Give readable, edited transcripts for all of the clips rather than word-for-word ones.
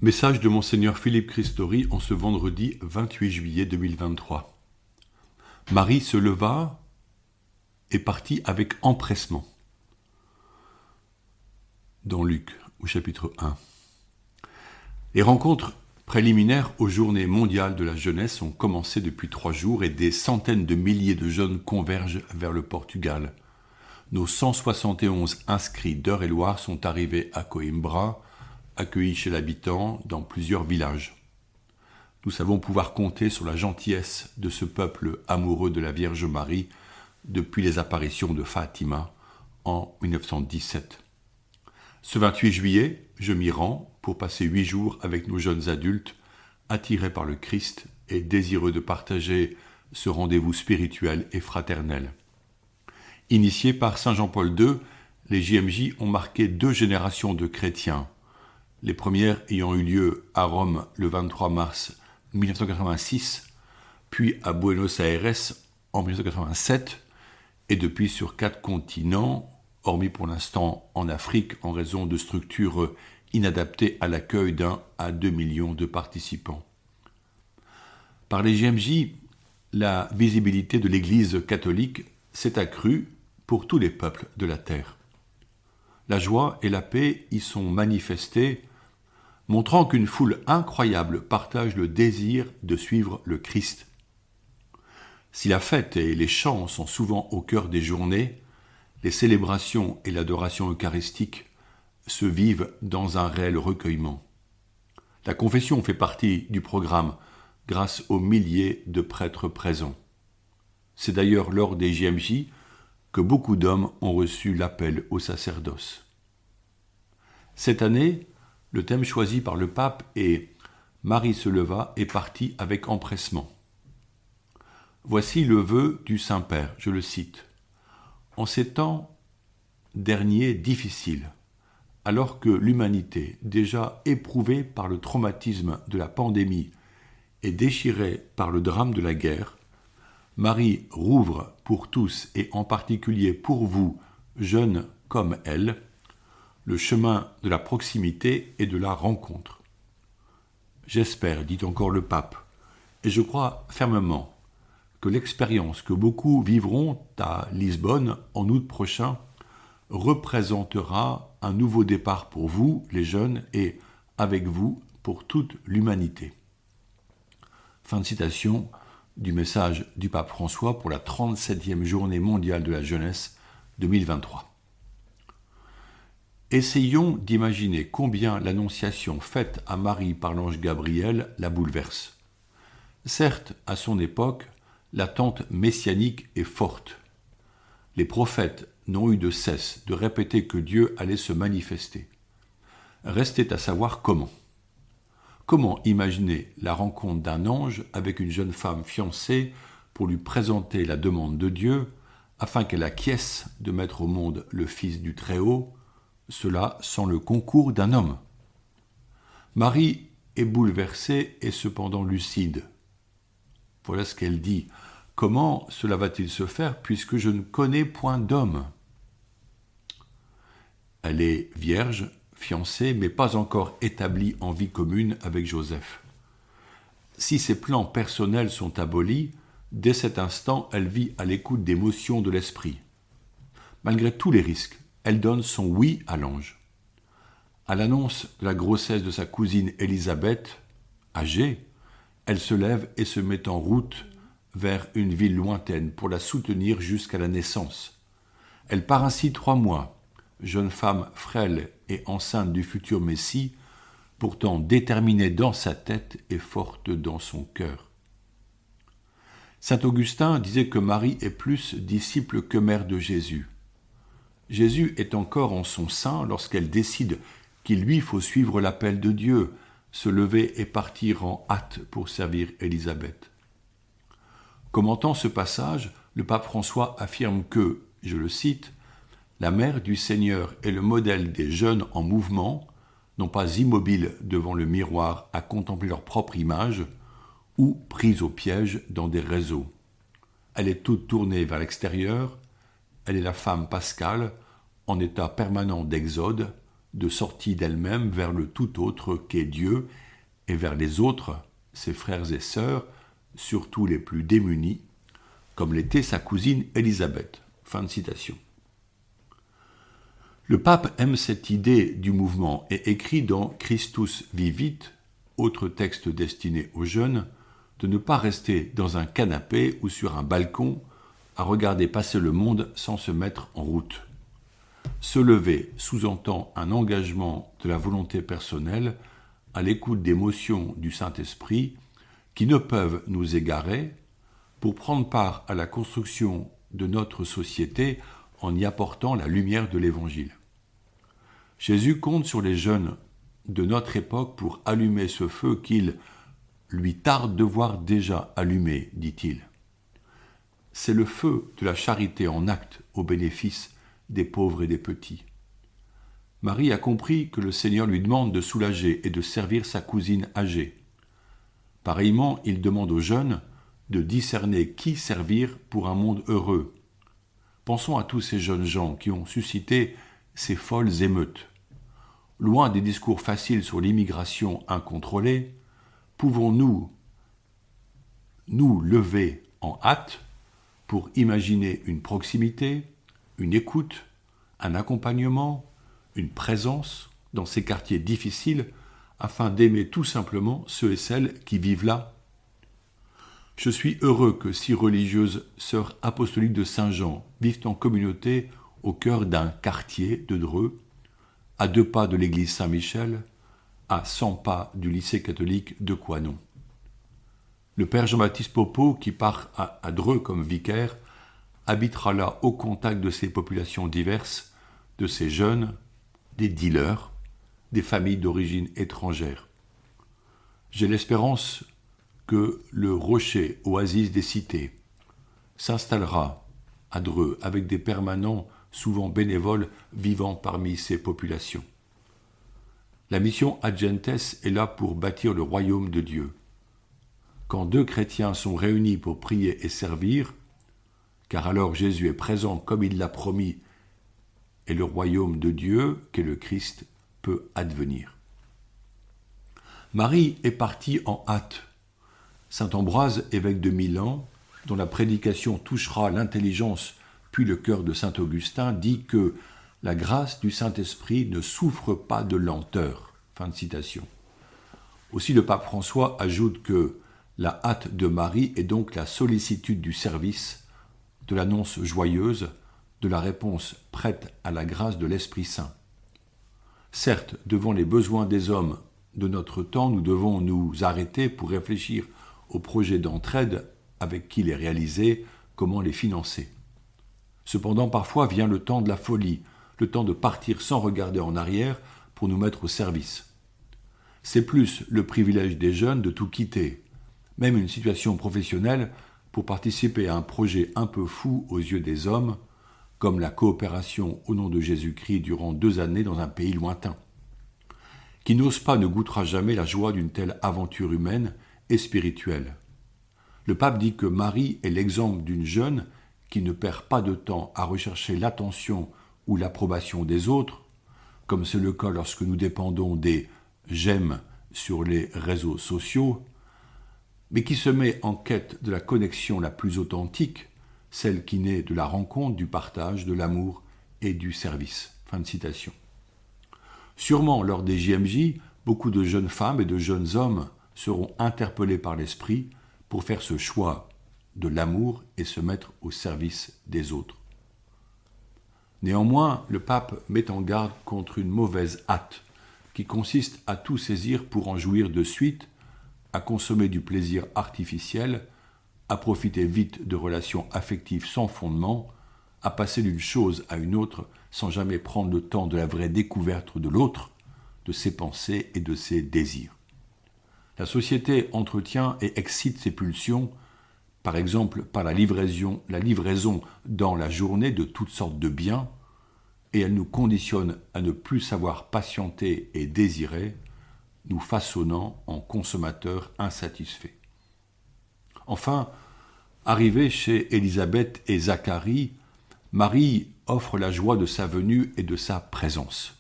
Message de Monseigneur Philippe Christori en ce vendredi 28 juillet 2023. Marie se leva et partit avec empressement. Dans Luc, au chapitre 1. Les rencontres préliminaires aux Journées mondiales de la jeunesse ont commencé depuis 3 jours et des centaines de milliers de jeunes convergent vers le Portugal. Nos 171 inscrits d'Eure-et-Loire sont arrivés à Coimbra, accueillis chez l'habitant dans plusieurs villages. Nous savons pouvoir compter sur la gentillesse de ce peuple amoureux de la Vierge Marie depuis les apparitions de Fatima en 1917. Ce 28 juillet, je m'y rends pour passer 8 jours avec nos jeunes adultes, attirés par le Christ et désireux de partager ce rendez-vous spirituel et fraternel. Initiés par Saint Jean-Paul II, les JMJ ont marqué 2 générations de chrétiens, les premières ayant eu lieu à Rome le 23 mars 1986, puis à Buenos Aires en 1987, et depuis sur 4 continents, hormis pour l'instant en Afrique en raison de structures inadaptées à l'accueil d'1 à 2 millions de participants. Par les JMJ, la visibilité de l'Église catholique s'est accrue pour tous les peuples de la terre. La joie et la paix y sont manifestées, montrant qu'une foule incroyable partage le désir de suivre le Christ. Si la fête et les chants sont souvent au cœur des journées, les célébrations et l'adoration eucharistique se vivent dans un réel recueillement. La confession fait partie du programme grâce aux milliers de prêtres présents. C'est d'ailleurs lors des JMJ que beaucoup d'hommes ont reçu l'appel au sacerdoce. Cette année, le thème choisi par le pape est « Marie se leva et partit avec empressement ». Voici le vœu du Saint-Père, je le cite. « En ces temps derniers difficiles, alors que l'humanité, déjà éprouvée par le traumatisme de la pandémie et déchirée par le drame de la guerre, Marie rouvre pour tous et en particulier pour vous, jeunes comme elle, le chemin de la proximité et de la rencontre. J'espère, dit encore le pape, et je crois fermement que l'expérience que beaucoup vivront à Lisbonne en août prochain représentera un nouveau départ pour vous, les jeunes, et avec vous, pour toute l'humanité. » Fin de citation du message du pape François pour la 37e journée mondiale de la jeunesse 2023. Essayons d'imaginer combien l'annonciation faite à Marie par l'ange Gabriel la bouleverse. Certes, à son époque, l'attente messianique est forte. Les prophètes n'ont eu de cesse de répéter que Dieu allait se manifester. Restait à savoir comment. Comment imaginer la rencontre d'un ange avec une jeune femme fiancée pour lui présenter la demande de Dieu afin qu'elle acquiesce de mettre au monde le Fils du Très-Haut, cela sans le concours d'un homme. Marie est bouleversée et cependant lucide. Voilà ce qu'elle dit. Comment cela va-t-il se faire puisque je ne connais point d'homme ? Elle est vierge, fiancée, mais pas encore établie en vie commune avec Joseph. Si ses plans personnels sont abolis, dès cet instant, elle vit à l'écoute des motions de l'esprit. Malgré tous les risques, elle donne son oui à l'ange. À l'annonce de la grossesse de sa cousine Élisabeth, âgée, elle se lève et se met en route vers une ville lointaine pour la soutenir jusqu'à la naissance. Elle part ainsi 3 mois, jeune femme frêle et enceinte du futur Messie, pourtant déterminée dans sa tête et forte dans son cœur. Saint Augustin disait que Marie est plus disciple que mère de Jésus. Jésus est encore en son sein lorsqu'elle décide qu'il lui faut suivre l'appel de Dieu, se lever et partir en hâte pour servir Élisabeth. Commentant ce passage, le pape François affirme que, je le cite, « La mère du Seigneur est le modèle des jeunes en mouvement, non pas immobiles devant le miroir à contempler leur propre image, ou prise au piège dans des réseaux. Elle est toute tournée vers l'extérieur, elle est la femme pascale, en état permanent d'exode, de sortie d'elle-même vers le tout autre qu'est Dieu et vers les autres, ses frères et sœurs, surtout les plus démunis, comme l'était sa cousine Élisabeth. Fin de citation. Le pape aime cette idée du mouvement et écrit dans Christus Vivit, autre texte destiné aux jeunes, de ne pas rester dans un canapé ou sur un balcon à regarder passer le monde sans se mettre en route. Se lever sous-entend un engagement de la volonté personnelle à l'écoute d'émotions du Saint-Esprit qui ne peuvent nous égarer pour prendre part à la construction de notre société en y apportant la lumière de l'Évangile. Jésus compte sur les jeunes de notre époque pour allumer ce feu qu'il lui tarde de voir déjà allumé, dit-il. C'est le feu de la charité en acte au bénéfice des pauvres et des petits. Marie a compris que le Seigneur lui demande de soulager et de servir sa cousine âgée. Pareillement, il demande aux jeunes de discerner qui servir pour un monde heureux. Pensons à tous ces jeunes gens qui ont suscité ces folles émeutes. Loin des discours faciles sur l'immigration incontrôlée, pouvons-nous nous lever en hâte pour imaginer une proximité, une écoute, un accompagnement, une présence dans ces quartiers difficiles afin d'aimer tout simplement ceux et celles qui vivent là? Je suis heureux que 6 religieuses sœurs apostoliques de Saint-Jean vivent en communauté au cœur d'un quartier de Dreux, à 2 pas de l'église Saint-Michel, à 100 pas du lycée catholique de Coinon. Le père Jean-Baptiste Popot, qui part à Dreux comme vicaire, habitera là au contact de ces populations diverses, de ces jeunes, des dealers, des familles d'origine étrangère. J'ai l'espérance que le rocher oasis des cités s'installera à Dreux avec des permanents souvent bénévoles vivant parmi ces populations. La mission Ad Gentes est là pour bâtir le royaume de Dieu. Quand 2 chrétiens sont réunis pour prier et servir, car alors Jésus est présent comme il l'a promis, et le royaume de Dieu, qu'est le Christ, peut advenir. Marie est partie en hâte. Saint Ambroise, évêque de Milan, dont la prédication touchera l'intelligence puis le cœur de saint Augustin, dit que la grâce du Saint-Esprit ne souffre pas de lenteur. Fin de citation. Aussi le pape François ajoute que la hâte de Marie est donc la sollicitude du service, de l'annonce joyeuse, de la réponse prête à la grâce de l'Esprit Saint. Certes, devant les besoins des hommes de notre temps, nous devons nous arrêter pour réfléchir aux projets d'entraide, avec qui les réaliser, comment les financer. Cependant, parfois vient le temps de la folie, le temps de partir sans regarder en arrière pour nous mettre au service. C'est plus le privilège des jeunes de tout quitter, même une situation professionnelle, pour participer à un projet un peu fou aux yeux des hommes, comme la coopération au nom de Jésus-Christ durant 2 années dans un pays lointain. Qui n'ose pas ne goûtera jamais la joie d'une telle aventure humaine et spirituelle. Le pape dit que Marie est l'exemple d'une jeune qui ne perd pas de temps à rechercher l'attention ou l'approbation des autres, comme c'est le cas lorsque nous dépendons des « j'aime » sur les réseaux sociaux, mais qui se met en quête de la connexion la plus authentique, celle qui naît de la rencontre, du partage, de l'amour et du service. Fin de citation. Sûrement, lors des JMJ, beaucoup de jeunes femmes et de jeunes hommes seront interpellés par l'Esprit pour faire ce choix de l'amour et se mettre au service des autres. Néanmoins, le pape met en garde contre une mauvaise hâte qui consiste à tout saisir pour en jouir de suite, à consommer du plaisir artificiel, à profiter vite de relations affectives sans fondement, à passer d'une chose à une autre sans jamais prendre le temps de la vraie découverte de l'autre, de ses pensées et de ses désirs. La société entretient et excite ces pulsions, par exemple par la livraison dans la journée de toutes sortes de biens, et elle nous conditionne à ne plus savoir patienter et désirer, nous façonnant en consommateurs insatisfaits. Enfin, arrivée chez Élisabeth et Zacharie, Marie offre la joie de sa venue et de sa présence.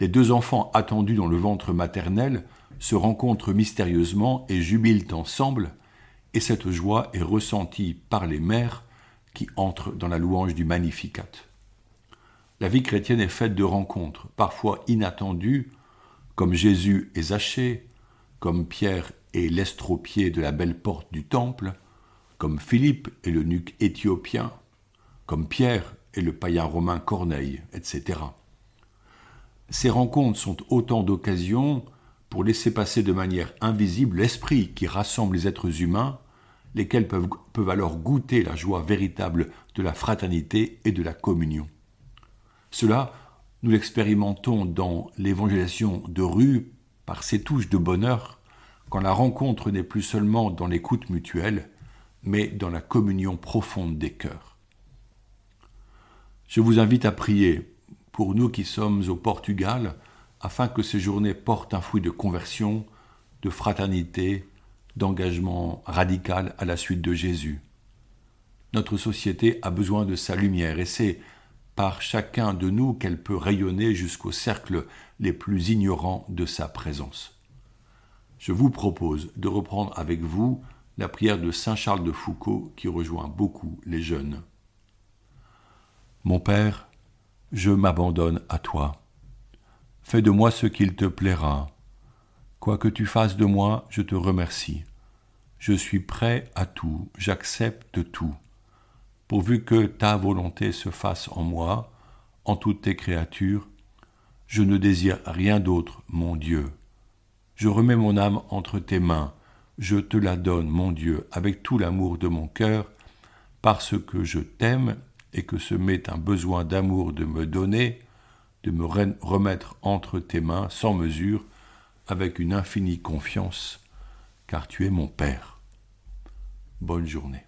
Les deux enfants attendus dans le ventre maternel se rencontrent mystérieusement et jubilent ensemble, et cette joie est ressentie par les mères qui entrent dans la louange du Magnificat. La vie chrétienne est faite de rencontres, parfois inattendues, comme Jésus et Zachée, comme Pierre et l'estropié de la belle porte du temple, comme Philippe et l'eunuque éthiopien, comme Pierre et le païen romain Corneille, etc. Ces rencontres sont autant d'occasions pour laisser passer de manière invisible l'esprit qui rassemble les êtres humains, lesquels peuvent alors goûter la joie véritable de la fraternité et de la communion. Cela, nous l'expérimentons dans l'évangélisation de rue par ces touches de bonheur, quand la rencontre n'est plus seulement dans l'écoute mutuelle, mais dans la communion profonde des cœurs. Je vous invite à prier pour nous qui sommes au Portugal, afin que ces journées portent un fruit de conversion, de fraternité, d'engagement radical à la suite de Jésus. Notre société a besoin de sa lumière et c'est par chacun de nous qu'elle peut rayonner jusqu'aux cercles les plus ignorants de sa présence. Je vous propose de reprendre avec vous la prière de saint Charles de Foucauld qui rejoint beaucoup les jeunes. Mon Père, je m'abandonne à toi. Fais de moi ce qu'il te plaira. Quoi que tu fasses de moi, je te remercie. Je suis prêt à tout, j'accepte tout, pourvu que ta volonté se fasse en moi, en toutes tes créatures. Je ne désire rien d'autre, mon Dieu. Je remets mon âme entre tes mains, je te la donne, mon Dieu, avec tout l'amour de mon cœur, parce que je t'aime et que ce m'est un besoin d'amour de me donner, de me remettre entre tes mains sans mesure, avec une infinie confiance, car tu es mon Père. Bonne journée.